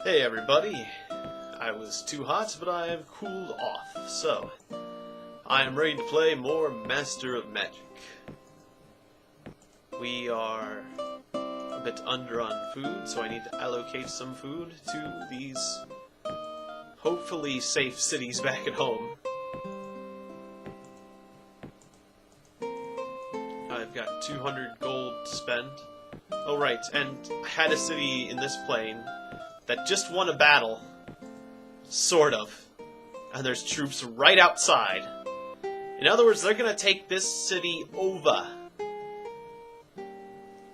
Hey everybody! I was too hot, but I have cooled off, so I am ready to play more Master of Magic. We are a bit under on food, so I need to allocate some food to these hopefully safe cities back at home. I've got 200 gold to spend. Oh right, and I had a city in this plane that just won a battle. Sort of. And there's troops right outside. In other words, they're gonna take this city over.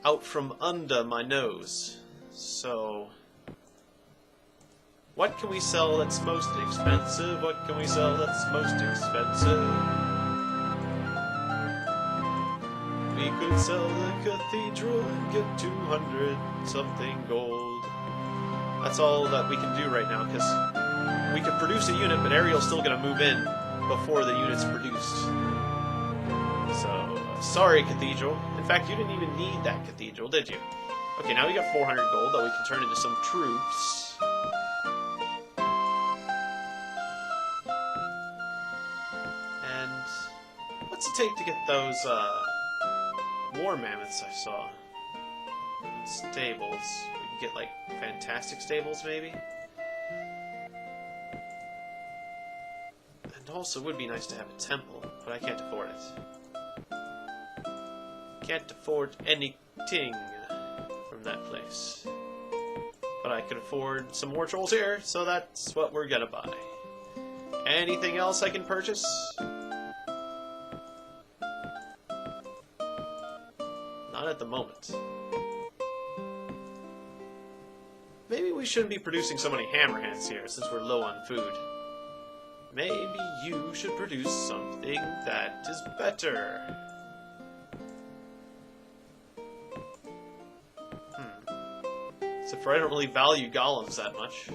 Out from under my nose. So what can we sell that's most expensive? What can we sell that's most expensive? We could sell the cathedral and get 200 something gold. That's all that we can do right now, because we can produce a unit, but Ariel's still going to move in before the unit's produced. So, sorry, Cathedral. In fact, you didn't even need that Cathedral, did you? Okay, now we got 400 gold that we can turn into some troops. And what's it take to get those war mammoths I saw? Stables. We can get, like, fantastic stables, maybe? And also, it would be nice to have a temple, but I can't afford it. Can't afford anything from that place. But I could afford some more trolls here, so that's what we're gonna buy. Anything else I can purchase? Not at the moment. Maybe we shouldn't be producing so many hammerheads here, since we're low on food. Maybe you should produce something that is better. Except for I don't really value golems that much.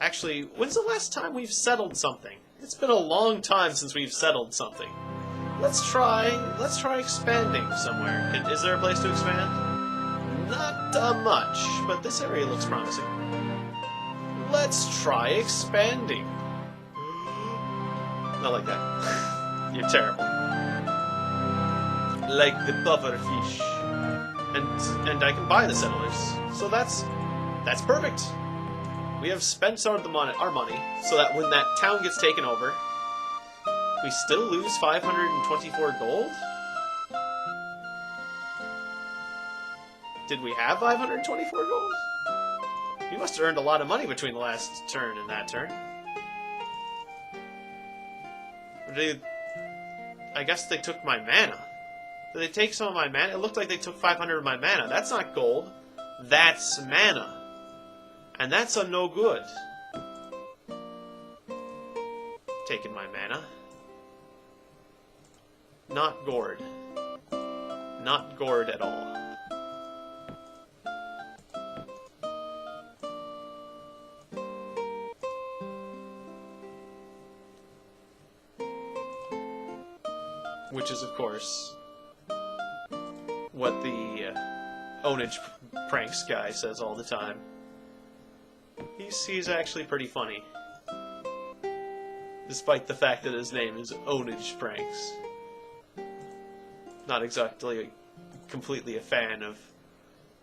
Actually, when's the last time we've settled something? It's been a long time since we've settled something. Let's try expanding somewhere. Is there a place to expand? Not much, but this area looks promising. Let's try expanding. Not like that. You're terrible. Like the pufferfish. And I can buy the settlers. So that's perfect. We have spent some of our money, so that when that town gets taken over, we still lose 524 gold? Did we have 524 gold? We must have earned a lot of money between the last turn and that turn. I guess they took my mana. Did they take some of my mana? It looked like they took 500 of my mana. That's not gold. That's mana. And that's a no good. Taking my mana. Not gourd. Not gourd at all. Which is, of course, what the ownage pranks guy says all the time. He's actually pretty funny. Despite the fact that his name is Ownage Pranks. Not exactly completely a fan of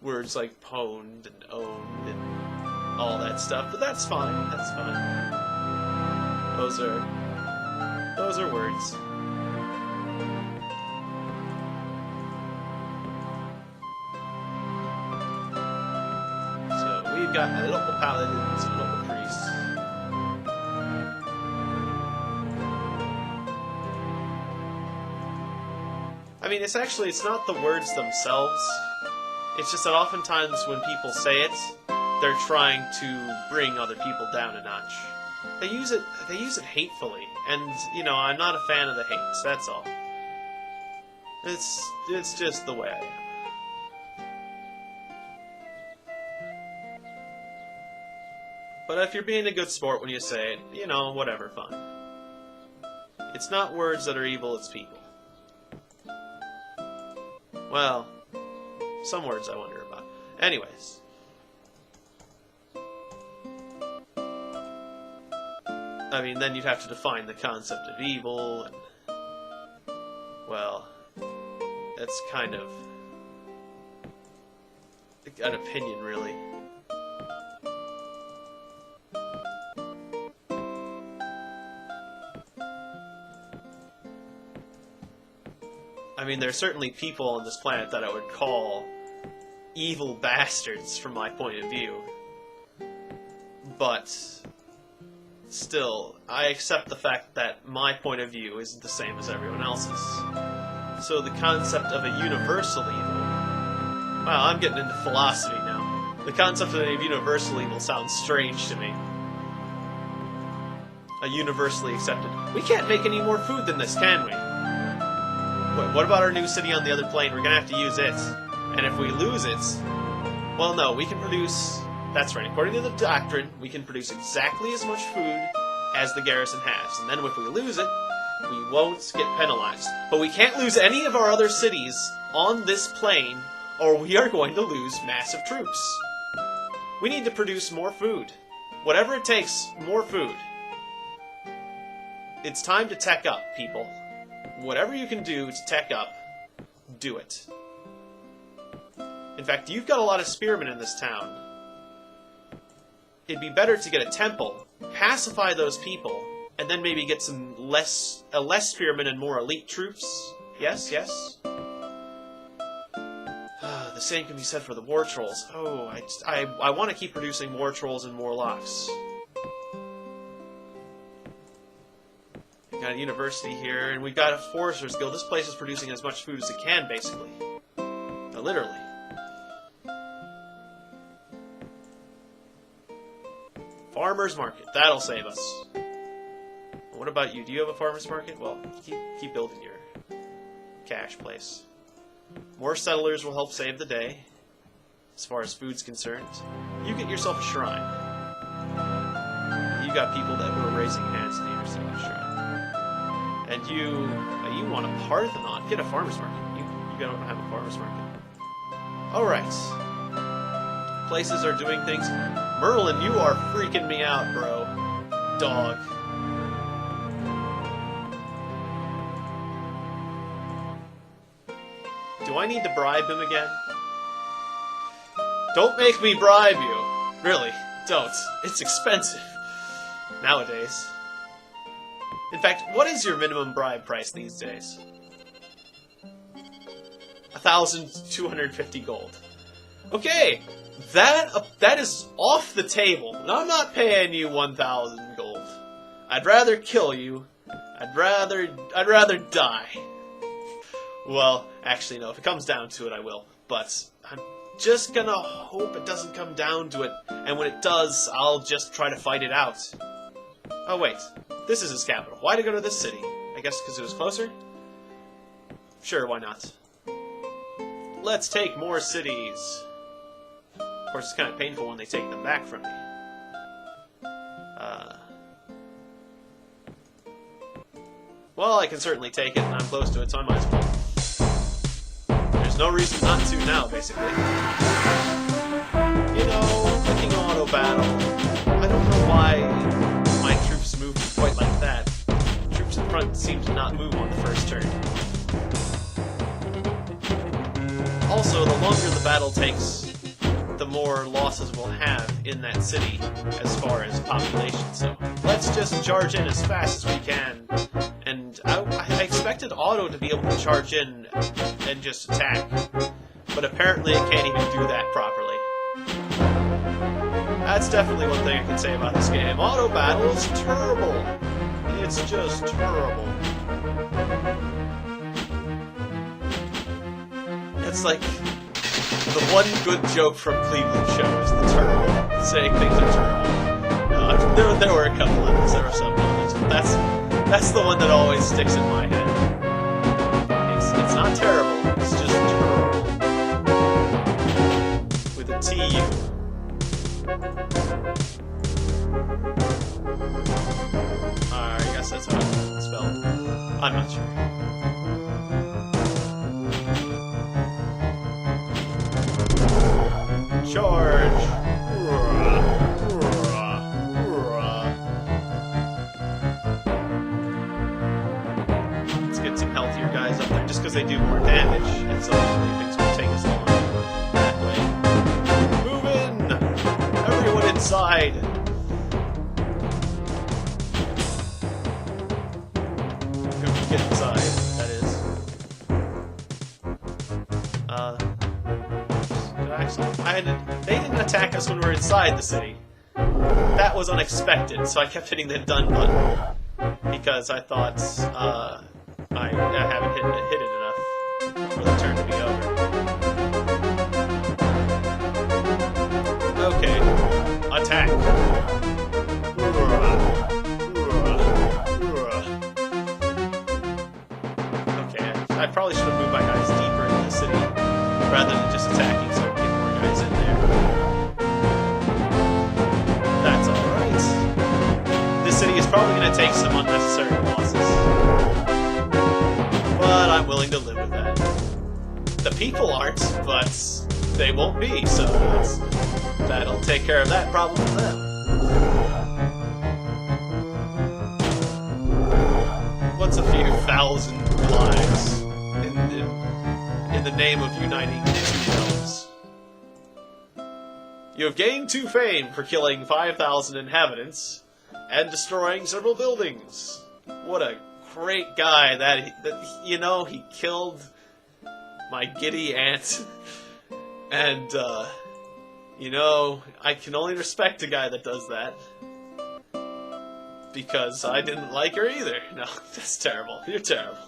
words like pwned and owned and all that stuff, but that's fine, that's fine. Those are words. We've got local paladins and local priests. I mean, it's not the words themselves. It's just that oftentimes when people say it, they're trying to bring other people down a notch. They use it hatefully, and you know, I'm not a fan of the hate. That's all. It's just the way I am. But if you're being a good sport when you say it, you know, whatever, fine. It's not words that are evil, it's people. Well, some words I wonder about. Anyways. I mean, then you'd have to define the concept of evil, and... well, that's kind of an opinion, really. I mean, there are certainly people on this planet that I would call evil bastards from my point of view. But still, I accept the fact that my point of view isn't the same as everyone else's. So the concept of a universal evil... wow, I'm getting into philosophy now. The concept of a universal evil sounds strange to me. A universally accepted... we can't make any more food than this, can we? What about our new city on the other plane? We're gonna have to use it. And if we lose it... well, no, we can produce... that's right, according to the doctrine, we can produce exactly as much food as the garrison has. And then if we lose it, we won't get penalized. But we can't lose any of our other cities on this plane, or we are going to lose massive troops. We need to produce more food. Whatever it takes, more food. It's time to tech up, people. Whatever you can do to tech up, do it. In fact, you've got a lot of spearmen in this town. It'd be better to get a temple, pacify those people, and then maybe get some less spearmen and more elite troops. Yes, yes? The same can be said for the war trolls. Oh, I want to keep producing war trolls and warlocks. We've got a university here, and we've got a forester's guild. This place is producing as much food as it can, basically. Literally. Farmer's market. That'll save us. What about you? Do you have a farmer's market? Well, keep building your cash place. More settlers will help save the day, as far as food's concerned. You get yourself a shrine. You got people that were raising hands to your shrine. And you want a Parthenon. Get a farmer's market. You don't have a farmer's market. Alright. Places are doing things. Merlin, you are freaking me out, bro. Dog. Do I need to bribe him again? Don't make me bribe you. Really, don't. It's expensive. Nowadays. In fact, what is your minimum bribe price these days? 1,250 gold. Okay, that is off the table. I'm not paying you 1,000 gold. I'd rather kill you. I'd rather die. Well, actually, no. If it comes down to it, I will. But I'm just gonna hope it doesn't come down to it. And when it does, I'll just try to fight it out. Oh, wait. This is his capital. Why to go to this city? I guess because it was closer? Sure, why not? Let's take more cities. Of course, it's kind of painful when they take them back from me. Well, I can certainly take it, and I'm close to it, so I might as well. There's no reason not to now, basically. You know, clicking auto battle. I don't know why my troops move quite like that. Troops in front seem to not move on the first turn. Also, the longer the battle takes, the more losses we'll have in that city as far as population. So let's just charge in as fast as we can. And I expected Otto to be able to charge in and just attack, but apparently it can't even do that properly. That's definitely one thing I can say about this game. Auto battle is terrible. It's just terrible. It's like the one good joke from Cleveland show is the terrible, saying things are terrible. No, there were a couple others. There were some others, but that's the one that always sticks in my head. It's not terrible. It's just terrible with a TU. I guess that's how it's spelled. I'm not sure. Charge! Let's get some healthier guys up there, just because they do more damage, and so things will take us long that way. Move in! Everyone inside! Get inside, that is. They didn't attack us when we were inside the city. That was unexpected, so I kept hitting the done button. Because I thought, I haven't hit it enough for the turn to be over. Okay. Attack. Okay, I probably should have moved my guys deeper into the city rather than just attacking so I can get more guys in there. That's alright. This city is probably going to take some unnecessary losses. But I'm willing to live with that. The people aren't, but they won't be, so that'll take care of that problem for them. What's a few thousand lives in the name of uniting two realms? You have gained 2 fame for killing 5,000 inhabitants and destroying several buildings. What a great guy that he killed my giddy aunt. And, I can only respect a guy that does that. Because I didn't like her either. No, that's terrible. You're terrible.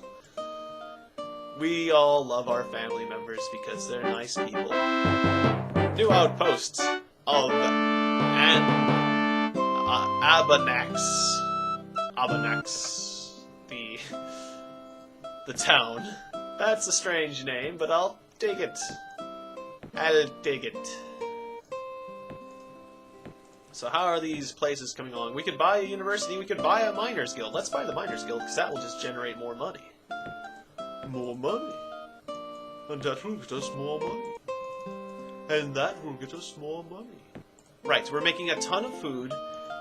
We all love our family members because they're nice people. New outposts of Abanax. The town. That's a strange name, but I'll dig it. I'll dig it. So how are these places coming along? We could buy a university, we could buy a miners guild. Let's buy the miners guild, because that will just generate more money. More money. And that will get us more money. And that will get us more money. Right, so we're making a ton of food,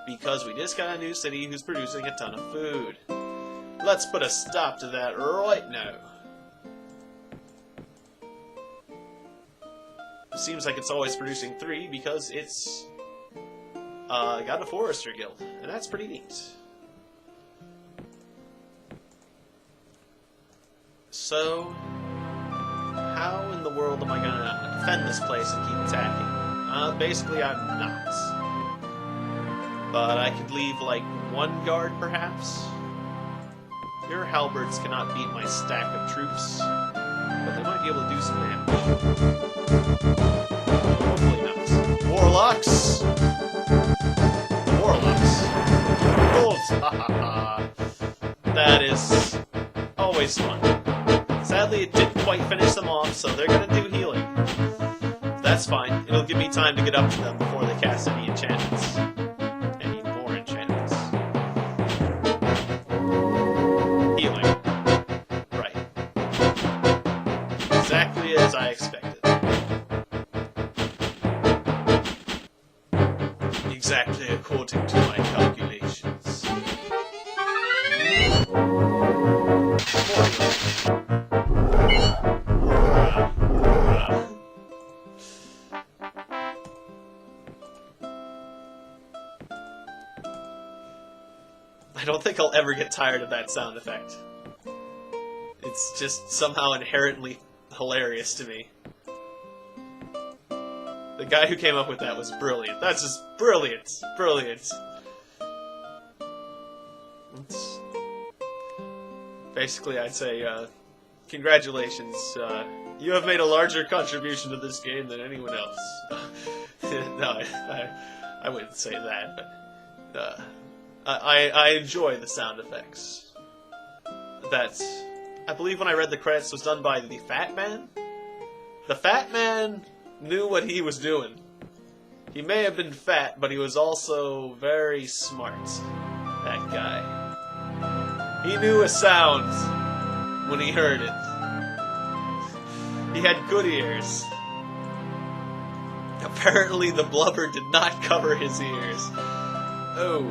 because we just got a new city who's producing a ton of food. Let's put a stop to that right now. It seems like it's always producing 3, because it's... got a forester guild, and that's pretty neat. So, how in the world am I gonna defend this place and keep attacking? Basically I'm not. But I could leave, like, 1 guard, perhaps? Your halberds cannot beat my stack of troops, but they might be able to do some damage. Hopefully not. Warlocks! Warlocks. Bolts! That is always fun. Sadly, it didn't quite finish them off, so they're gonna do healing. That's fine. It'll give me time to get up to them before they cast any enchantments. Any more enchantments. Healing. Right. Exactly as I expected. Exactly according to my calculations. I don't think I'll ever get tired of that sound effect. It's just somehow inherently hilarious to me. The guy who came up with that was brilliant. That's just brilliant. Brilliant. Basically, I'd say, congratulations. You have made a larger contribution to this game than anyone else. No, I wouldn't say that, but I enjoy the sound effects. That, I believe when I read the credits, was done by the Fat Man. The Fat Man knew what he was doing. He may have been fat, but he was also very smart. That guy. He knew a sound when he heard it. He had good ears. Apparently the blubber did not cover his ears. Oh.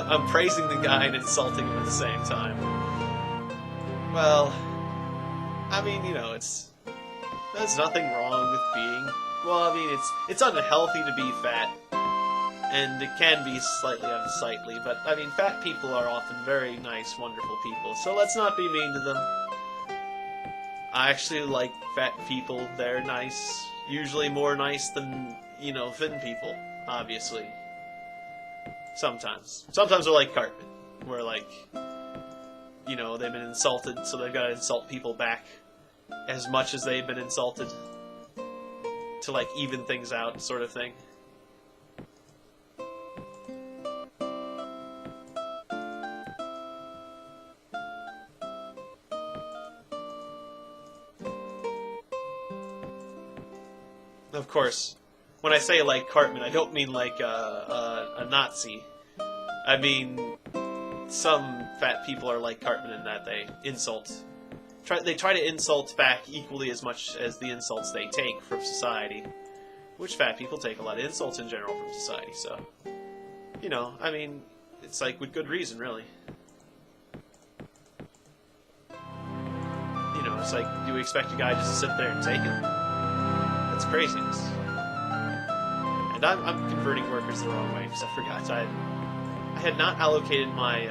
I'm praising the guy and insulting him at the same time. Well, I mean, you know, there's nothing wrong with being... Well, I mean, it's unhealthy to be fat, and it can be slightly unsightly, but, I mean, fat people are often very nice, wonderful people, so let's not be mean to them. I actually like fat people. They're nice. Usually more nice than, you know, thin people, obviously. Sometimes. Sometimes they're like Cartman, where, like, you know, they've been insulted, so they've got to insult people back as much as they've been insulted to, like, even things out, sort of thing. Of course, when I say like Cartman, I don't mean like a Nazi. I mean, some fat people are like Cartman in that they insult. They try to insult back equally as much as the insults they take from society. Which fat people take a lot of insults in general from society, so... You know, I mean, it's like with good reason, really. You know, it's like, do we expect a guy just to sit there and take it? That's craziness. And I'm converting workers the wrong way, because I forgot. I had not allocated my,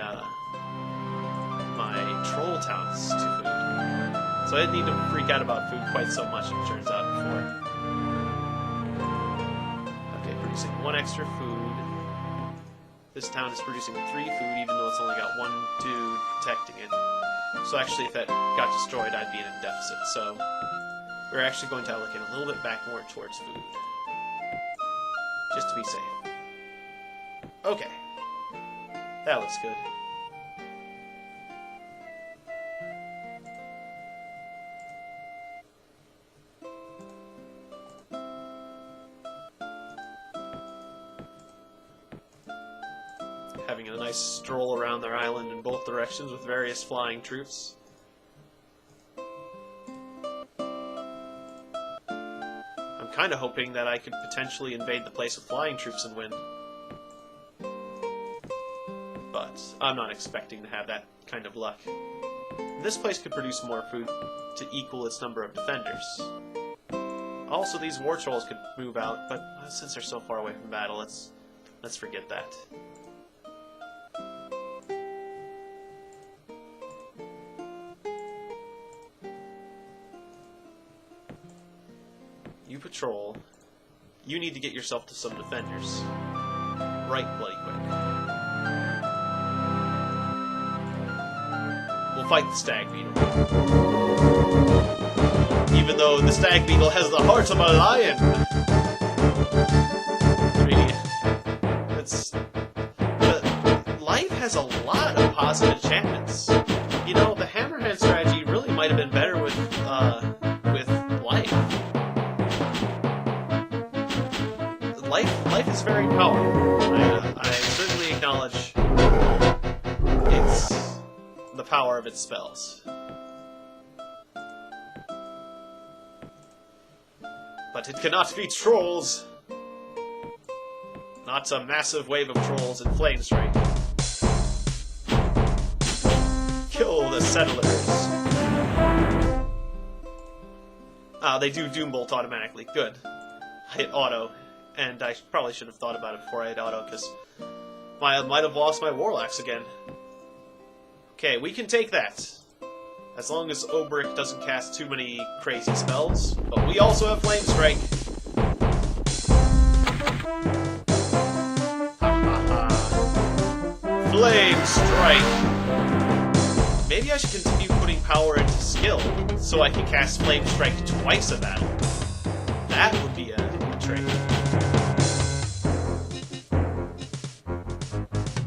my troll towns to food. So I didn't need to freak out about food quite so much, it turns out, before. Okay, producing 1 extra food. This town is producing 3 food, even though it's only got 1 dude protecting it. So actually, if that got destroyed, I'd be in a deficit, so... We're actually going to allocate a little bit back more towards food. Just to be safe. Okay. That looks good. Having a nice stroll around their island in both directions with various flying troops. Kind of hoping that I could potentially invade the place with flying troops and win. But I'm not expecting to have that kind of luck. This place could produce more food to equal its number of defenders. Also, these war trolls could move out, but since they're so far away from battle, let's forget that. You patrol. You need to get yourself to some defenders. Right bloody quick. We'll fight the stag beetle. Even though the stag beetle has the heart of a lion! I mean, life has a lot of positive enchantments. You know, the hammerhead strategy really might have been better with life. Life is very powerful. I certainly acknowledge the power of its spells. But it cannot be trolls! Not a massive wave of trolls in Flame Strike. Kill the settlers! Ah, they do Doombolt automatically. Good. I hit auto. And I probably should have thought about it before I hit auto, because I might have lost my Warlocks again. Okay, we can take that. As long as Obrick doesn't cast too many crazy spells. But we also have Flame Strike. Flame Strike! Maybe I should continue putting power into skill, so I can cast Flame Strike twice a battle. That would be a good trick.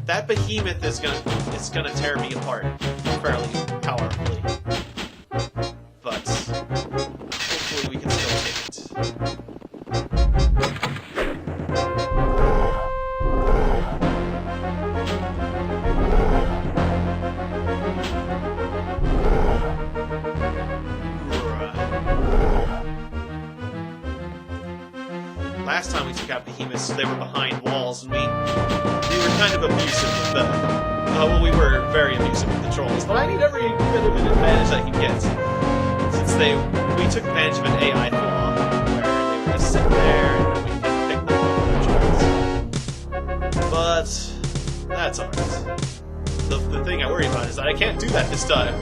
That behemoth is gonna tear me apart fairly powerfully. But hopefully we can still take it. last time we took out behemoths, they were behind walls, and we were kind of abusive with them. Well, we were very abusive with the trolls, but I need every bit of an advantage I can get. Since we took advantage of an AI flaw, where they were just sitting there, and we could pick them up on our charts. But that's alright. The thing I worry about is that I can't do that this time.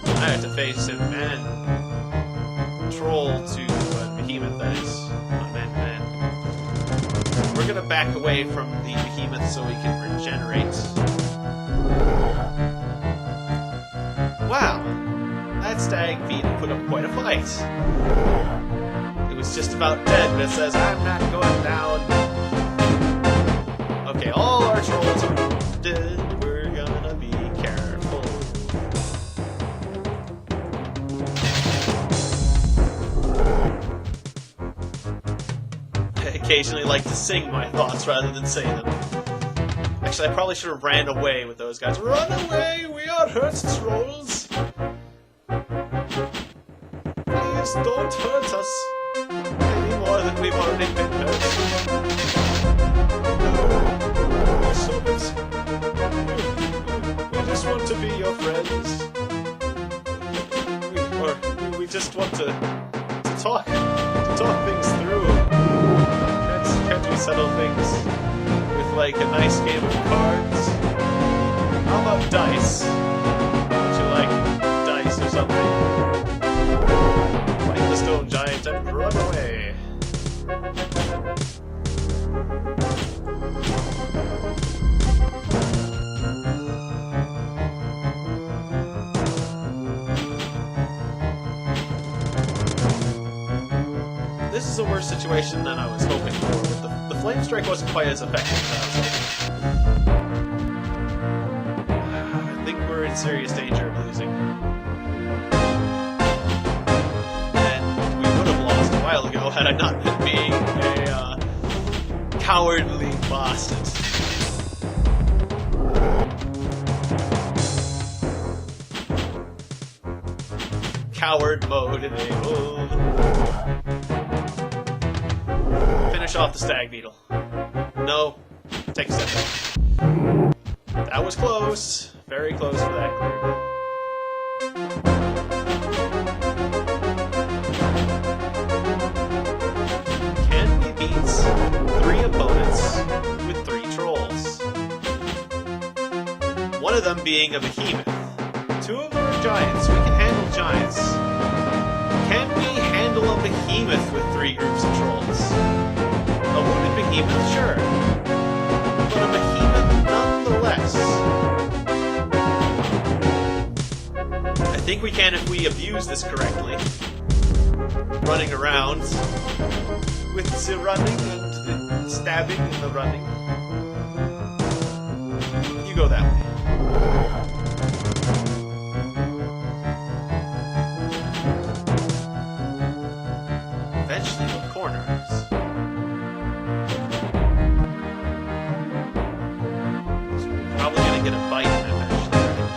I have to face him and troll to behemoth, that is. Man. We're gonna back away from the behemoth so we can regenerate. Wow! That stag beetle put up quite a fight. It was just about dead, but it says, I'm not going down. Okay, all our trolls are dead. We're gonna be careful. I occasionally like to sing my thoughts rather than say them. Actually, I probably should have ran away with those guys. Run away! We are hurt trolls! Please don't hurt us any more than we've already been hurt. No, so we just want to be your friends. We just want to talk things through. Can't we settle things with like a nice game of cards? How about dice? Would you like dice or something? Fight the stone giant and run away. This is a worse situation than I was hoping for. The flame strike wasn't quite as effective as I was hoping. I think we're in serious danger of losing. And we would have lost a while ago had I not been being a cowardly bastard. Coward mode enabled. Finish off the stag beetle. No. Take a step back. That was close. Very close for that clear. Can we beat 3 opponents with 3 trolls? One of them being a behemoth. 2 of them are giants. We can handle giants. Can we handle a behemoth with 3 groups of trolls? A wounded behemoth, sure. But a behemoth nonetheless. I think we can if we abuse this correctly. Running around with the running and the stabbing and the running. You go that way. Eventually the corners. Probably gonna get a bite in it eventually, right?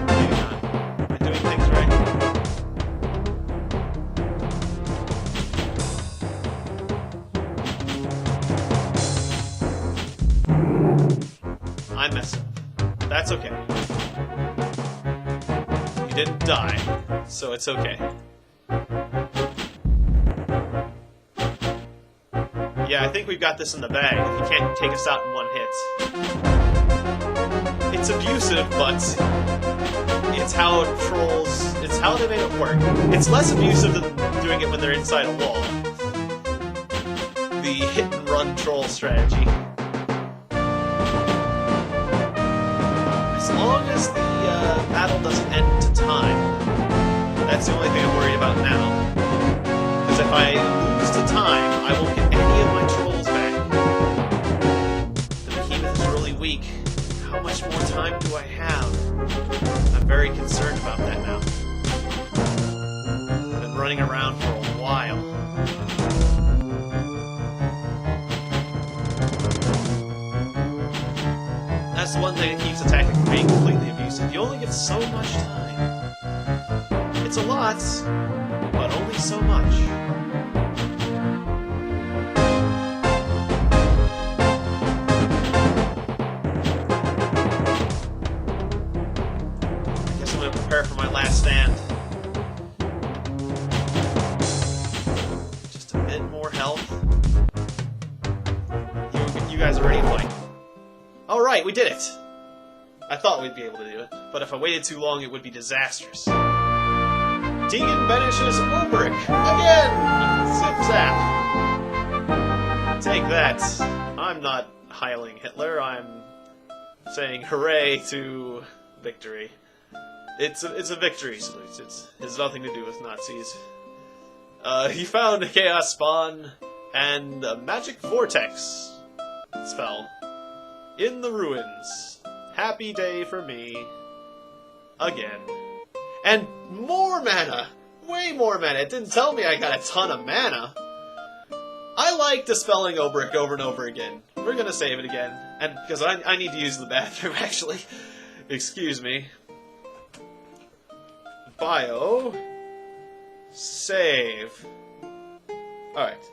Maybe not. Am I doing things right? I messed up. That's okay. You didn't die, so it's okay. Yeah, I think we've got this in the bag if you can't take us out in one hit. It's abusive, but it's how trolls... It's how they made it work. It's less abusive than doing it when they're inside a wall. The hit-and-run troll strategy. As long as the battle doesn't end to time, that's the only thing I'm worried about now. Because if I lose to time, I won't get any of my trolls back. The behemoth is really weak. How much more time do I have? I'm very concerned about that now. I've been running around for a while. That's the one thing that keeps attacking from being completely abusive. You only get so much time. It's a lot, but only so much. Alright, we did it! I thought we'd be able to do it, but if I waited too long, it would be disastrous. Tiegon banishes Obrick! Again! Zip zap! Take that. I'm not heiling Hitler, I'm saying hooray to victory. It's a victory salute. It has nothing to do with Nazis. He found a Chaos Spawn and a Magic Vortex spell in the ruins. Happy day for me. Again. And more mana! Way more mana! It didn't tell me I got a ton of mana. I like dispelling Obrick over and over again. We're gonna save it again. And because I need to use the bathroom, actually. Excuse me. Bio. Save. Alright.